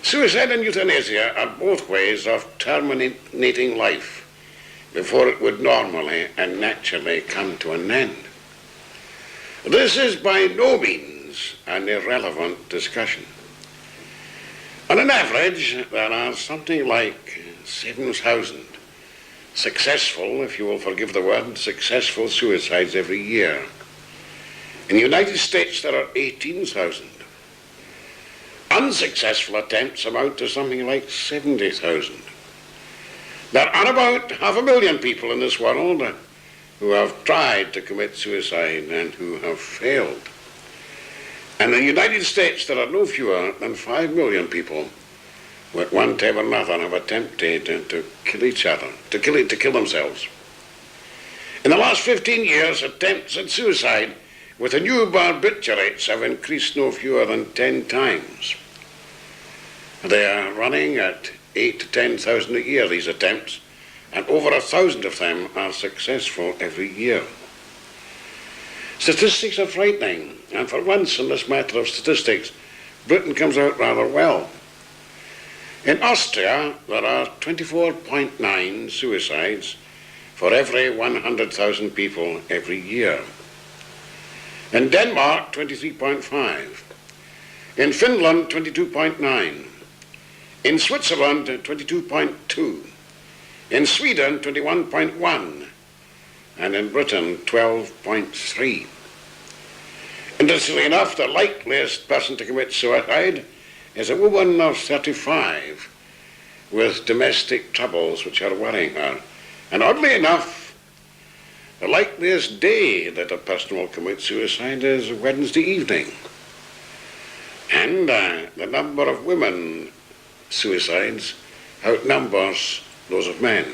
Suicide and euthanasia are both ways of terminating life before it would normally and naturally come to an end. This is by no means an irrelevant discussion. On an average, there are something like 7,000 successful, if you will forgive the word, successful suicides every year. In the United States, there are 18,000. Unsuccessful attempts amount to something like 70,000. There are about 500,000 people in this world who have tried to commit suicide and who have failed. And in the United States, there are no fewer than 5 million people who at one time or another have attempted to kill each other, to kill themselves. In the last 15 years, attempts at suicide with the new barbiturates have increased no fewer than 10 times. They are running at 8,000 to 10,000 a year, these attempts, and over 1,000 of them are successful every year. Statistics are frightening, and for once in this matter of statistics, Britain comes out rather well. In Austria, there are 24.9 suicides for every 100,000 people every year. In Denmark, 23.5. In Finland, 22.9. In Switzerland, 22.2. In Sweden, 21.1. And in Britain, 12.3. Interestingly enough, the likeliest person to commit suicide is a woman of 35 with domestic troubles which are worrying her. And oddly enough, the likeliest day that a person will commit suicide is Wednesday evening. And the number of women suicides outnumbers those of men,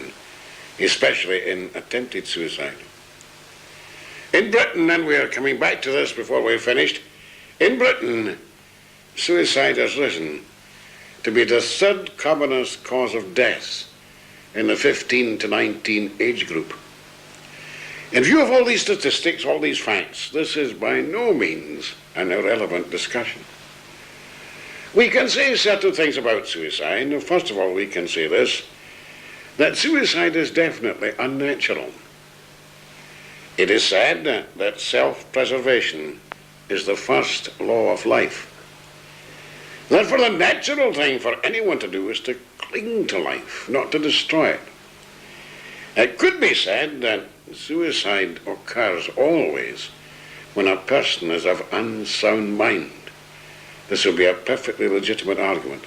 especially in attempted suicide. In Britain, and we are coming back to this before we're finished, in Britain, suicide has risen to be the third commonest cause of death in the 15 to 19 age group. In view of all these statistics, all these facts, this is by no means an irrelevant discussion. We can say certain things about suicide. First of all, we can say this, that suicide is definitely unnatural. It is said that self-preservation is the first law of life. Therefore, the natural thing for anyone to do is to cling to life, not to destroy it. It could be said that suicide occurs always when a person is of unsound mind. This would be a perfectly legitimate argument.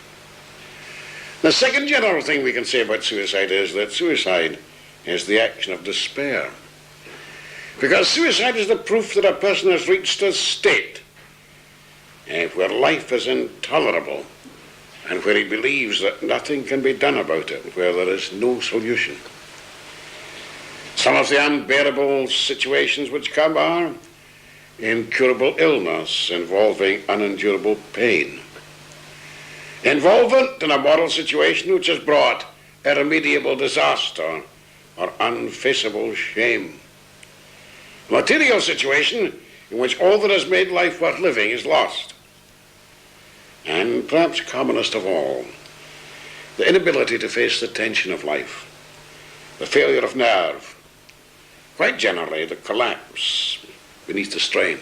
The second general thing we can say about suicide is that suicide is the action of despair. Because suicide is the proof that a person has reached a state where life is intolerable and where he believes that nothing can be done about it, where there is no solution. Some of the unbearable situations which come are incurable illness involving unendurable pain, involvement in a moral situation which has brought irremediable disaster or unfaceable shame, a material situation in which all that has made life worth living is lost, and perhaps commonest of all, the inability to face the tension of life, the failure of nerve, quite generally the collapse beneath the strain.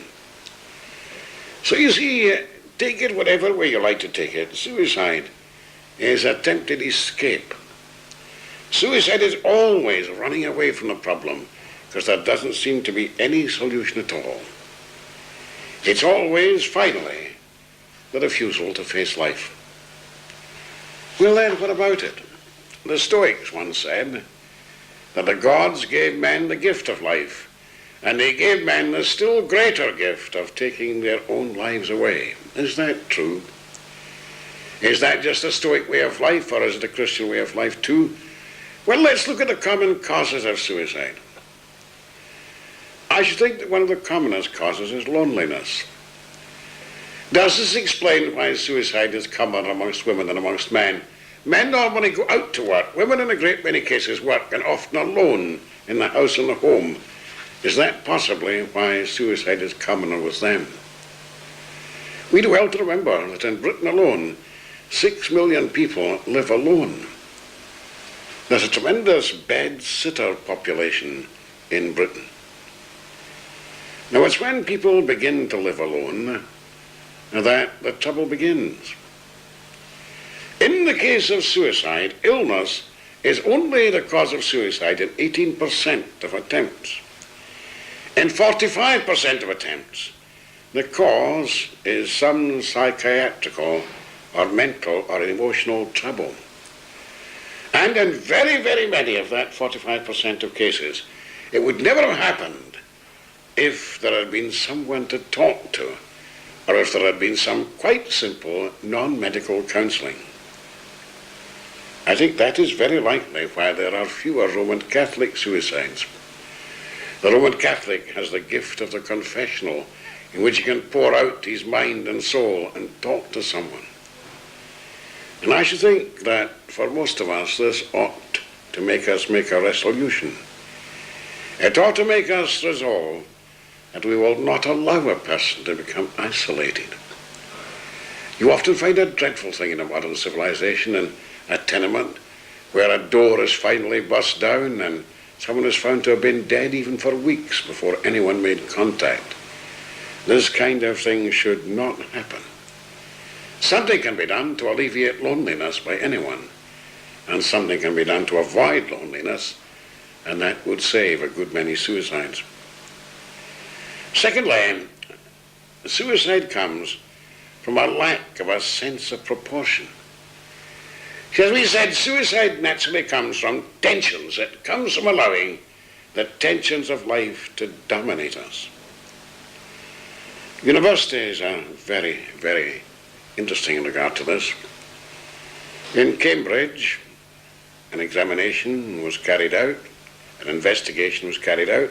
So you see, take it whatever way you like to take it, suicide is attempted escape. Suicide is always running away from the problem because there doesn't seem to be any solution at all. It's always, finally, the refusal to face life. Well then, what about it? The Stoics once said that the gods gave men the gift of life, and they gave men the still greater gift of taking their own lives away. Is that true? Is that just a Stoic way of life, or is it a Christian way of life too? Well, let's look at the common causes of suicide. I should think that one of the commonest causes is loneliness. Does this explain why suicide is common amongst women than amongst men? Men normally go out to work. Women in a great many cases work, and often alone in the house and the home. Is that possibly why suicide is commoner with them? We do well to remember that in Britain alone, 6 million people live alone. There's a tremendous bed-sitter population in Britain. Now, it's when people begin to live alone that the trouble begins. In the case of suicide, illness is only the cause of suicide in 18% of attempts. In 45% of attempts, the cause is some psychiatrical or mental or emotional trouble. And in very, very many of that 45% of cases, it would never have happened if there had been someone to talk to, or if there had been some quite simple non-medical counselling. I think that is very likely why there are fewer Roman Catholic suicides. The Roman Catholic has the gift of the confessional, in which he can pour out his mind and soul and talk to someone. And I should think that for most of us this ought to make us make a resolution. It ought to make us resolve that we will not allow a person to become isolated. You often find a dreadful thing in a modern civilization, in a tenement where a door is finally burst down and someone is found to have been dead even for weeks before anyone made contact. This kind of thing should not happen. Something can be done to alleviate loneliness by anyone, and something can be done to avoid loneliness, and that would save a good many suicides. Secondly, suicide comes from a lack of a sense of proportion. As we said, suicide naturally comes from tensions. It comes from allowing the tensions of life to dominate us. Universities are very, very interesting in regard to this. In Cambridge, an examination was carried out, an investigation was carried out.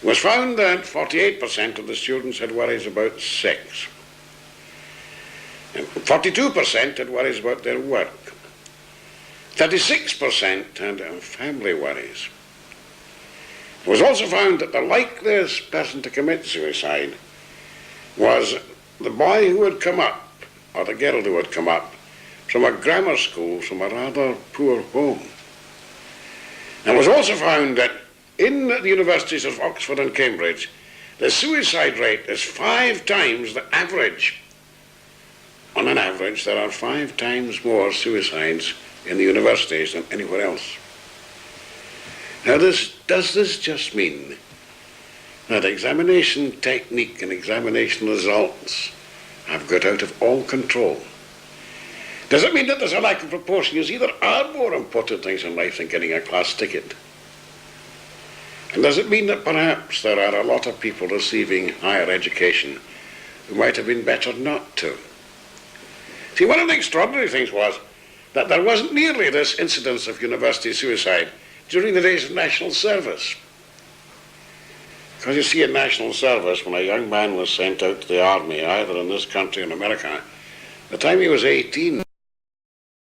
It was found that 48% of the students had worries about sex. And 42% had worries about their work. 36% had family worries. It was also found that the likeliest person to commit suicide was the boy who had come up, or the girl who had come up, from a grammar school from a rather poor home. And it was also found that in the universities of Oxford and Cambridge, the suicide rate is 5 times the average. On an average, there are 5 times more suicides in the universities than anywhere else. Now, does this just mean that examination technique and examination results have got out of all control? Does it mean that there's a lack of proportion? You see, there are more important things in life than getting a class ticket. And does it mean that perhaps there are a lot of people receiving higher education who might have been better not to? See, one of the extraordinary things was that there wasn't nearly this incidence of university suicide during the days of national service. Because you see, in national service, when a young man was sent out to the army, either in this country or in America, the time he was 18,